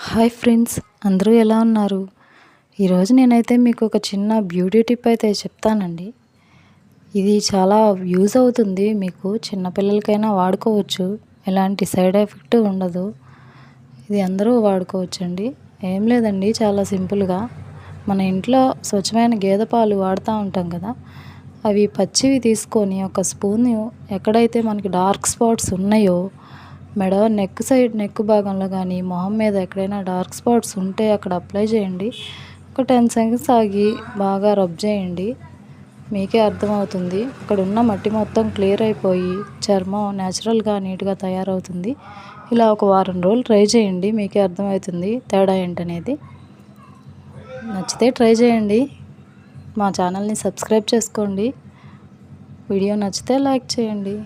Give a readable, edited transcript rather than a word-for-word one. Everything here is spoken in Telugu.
హాయ్ ఫ్రెండ్స్, అందరూ ఎలా ఉన్నారు? ఈరోజు నేనైతే మీకు ఒక చిన్న బ్యూటీ టిప్ అయితే చెప్తానండి. ఇది చాలా యూజ్ అవుతుంది మీకు. చిన్నపిల్లలకైనా వాడుకోవచ్చు. ఎలాంటి సైడ్ ఎఫెక్ట్ ఉండదు. ఇది అందరూ వాడుకోవచ్చండి. ఏం లేదండి, చాలా సింపుల్గా మన ఇంట్లో స్వచ్ఛమైన గేదె పాలు వాడుతూ ఉంటాం కదా, అవి పచ్చివి తీసుకొని ఒక స్పూన్ ఎక్కడైతే మనకి డార్క్ స్పాట్స్ ఉన్నాయో మెడ నెక్ భాగంలో కానీ మొహం మీద ఎక్కడైనా డార్క్ స్పాట్స్ ఉంటే అక్కడ అప్లై చేయండి. ఒక 10 సెకండ్స్ ఆగి బాగా రబ్ చేయండి. మీకే అర్థమవుతుంది. అక్కడ ఉన్న మట్టి మొత్తం క్లియర్ అయిపోయి చర్మం న్యాచురల్గా నీట్గా తయారవుతుంది. ఇలా ఒక వారం రోజులు ట్రై చేయండి. మీకే అర్థమవుతుంది తేడా ఏంటనేది. నచ్చితే ట్రై చేయండి. మా ఛానల్ని సబ్స్క్రైబ్ చేసుకోండి. వీడియో నచ్చితే లైక్ చేయండి.